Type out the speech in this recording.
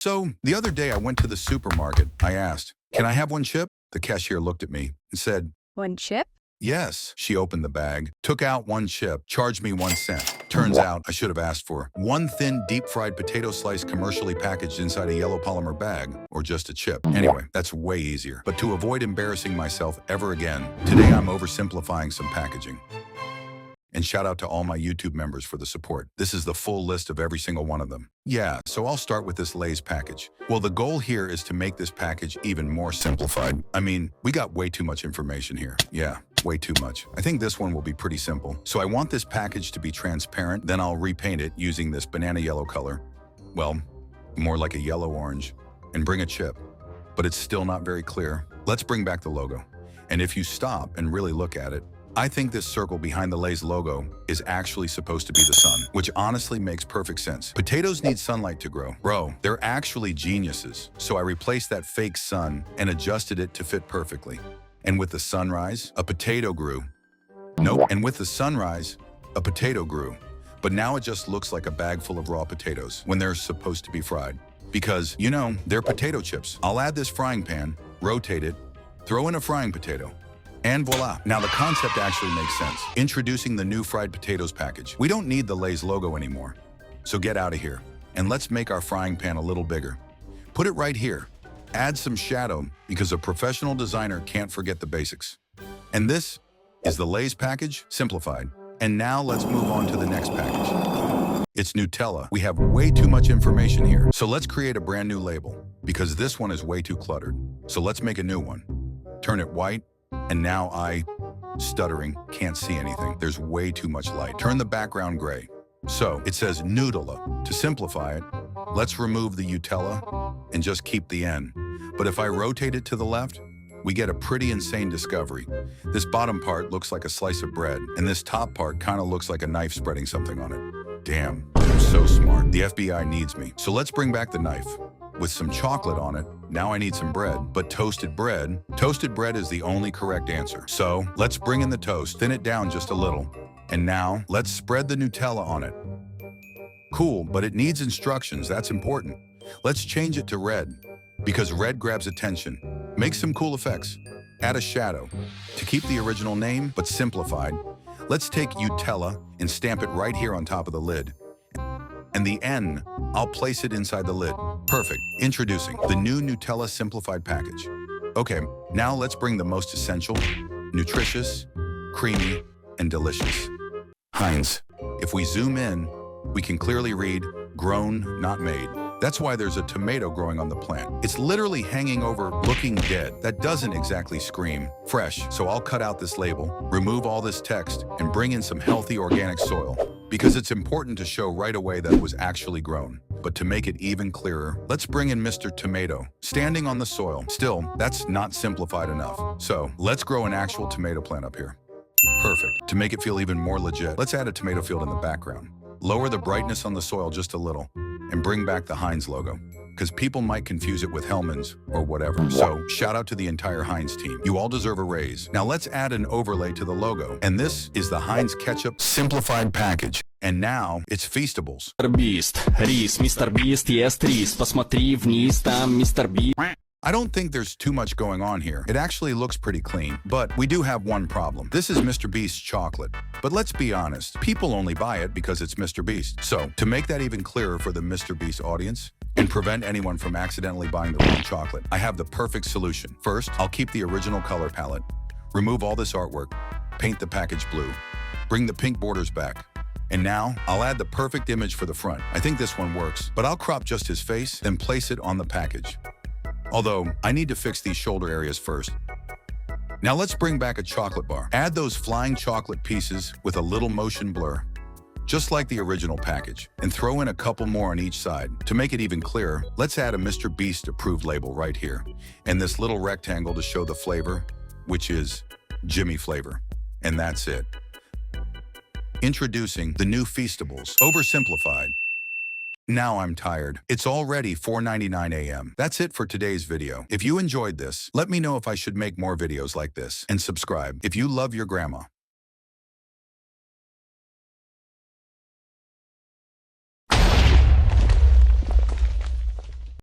So, the other day I went to the supermarket. I asked, "Can I have one chip?" The cashier looked at me and said, One chip? "Yes." She opened the bag, took out one chip, charged me 1 cent. Turns out I should have asked for one thin deep-fried potato slice commercially packaged inside a yellow polymer bag, or just a chip. Anyway, that's way easier. But to avoid embarrassing myself ever again, today I'm oversimplifying some packaging. And shout out to all my YouTube members for the support. This is the full list of every single one of them. Yeah, so I'll start with this Lay's package. Well, the goal here is to make this package even more simplified. I mean, we got way too much information here. Yeah, way too much. I think this one will be pretty simple. So I want this package to be transparent, then I'll repaint it using this banana yellow color. Well, more like a yellow-orange, and bring a chip. But it's still not very clear. Let's bring back the logo. And if you stop and really look at it, I think this circle behind the Lay's logo is actually supposed to be the sun, which honestly makes perfect sense. Potatoes need sunlight to grow. Bro, they're actually geniuses. So I replaced that fake sun and adjusted it to fit perfectly. And with the sunrise, a potato grew. Nope, and with the sunrise, a potato grew. But now it just looks like a bag full of raw potatoes when they're supposed to be fried. Because, you know, they're potato chips. I'll add this frying pan, rotate it, throw in a frying potato. And voila. Now the concept actually makes sense. Introducing the new fried potatoes package. We don't need the Lay's logo anymore. So get out of here. And let's make our frying pan a little bigger. Put it right here. Add some shadow because a professional designer can't forget the basics. And this is the Lay's package, simplified. And now let's move on to the next package. It's Nutella. We have way too much information here. So let's create a brand new label because this one is way too cluttered. So let's make a new one. Turn it white. And now stuttering, can't see anything. There's way too much light. Turn the background gray. So it says Nutella. To simplify it, let's remove the Nutella and just keep the N. But if I rotate it to the left, we get a pretty insane discovery. This bottom part looks like a slice of bread, and this top part kind of looks like a knife spreading something on it. Damn, I'm so smart. The FBI needs me. So let's bring back the knife. With some chocolate on it, now I need some bread. But toasted bread is the only correct answer. So let's bring in the toast, thin it down just a little. And now let's spread the Nutella on it. Cool, but it needs instructions, that's important. Let's change it to red, because red grabs attention. Make some cool effects. Add a shadow. To keep the original name, but simplified, let's take Nutella and stamp it right here on top of the lid. And the N, I'll place it inside the lid. Perfect. Introducing the new Nutella Simplified package. Okay, now let's bring the most essential, nutritious, creamy, and delicious. Heinz. If we zoom in, we can clearly read, grown, not made. That's why there's a tomato growing on the plant. It's literally hanging over, looking dead. That doesn't exactly scream fresh. So I'll cut out this label, remove all this text, and bring in some healthy organic soil. Because it's important to show right away that it was actually grown. But to make it even clearer, let's bring in Mr. Tomato, standing on the soil. Still, that's not simplified enough. So let's grow an actual tomato plant up here. Perfect. To make it feel even more legit, let's add a tomato field in the background. Lower the brightness on the soil just a little, and bring back the Heinz logo, because people might confuse it with Hellmann's or whatever. So shout out to the entire Heinz team. You all deserve a raise. Now let's add an overlay to the logo. And this is the Heinz Ketchup Simplified package. And now it's Feastables. Mr. Beast, ест рис. Посмотри вниз, там Mr. Beast. I don't think there's too much going on here. It actually looks pretty clean, but we do have one problem. This is Mr. Beast's chocolate. But let's be honest, people only buy it because it's Mr. Beast. So to make that even clearer for the Mr. Beast audience, and prevent anyone from accidentally buying the wrong chocolate, I have the perfect solution. First, I'll keep the original color palette, remove all this artwork, paint the package blue, bring the pink borders back. And now, I'll add the perfect image for the front. I think this one works, but I'll crop just his face, then place it on the package. Although, I need to fix these shoulder areas first. Now let's bring back a chocolate bar. Add those flying chocolate pieces with a little motion blur, just like the original package, and throw in a couple more on each side. To make it even clearer, let's add a Mr. Beast approved label right here, and this little rectangle to show the flavor, which is Jimmy flavor. And that's it. Introducing the new Feastables, oversimplified. Now I'm tired. It's already 4:99 a.m. That's it for today's video. If you enjoyed this, let me know if I should make more videos like this, and subscribe if you love your grandma.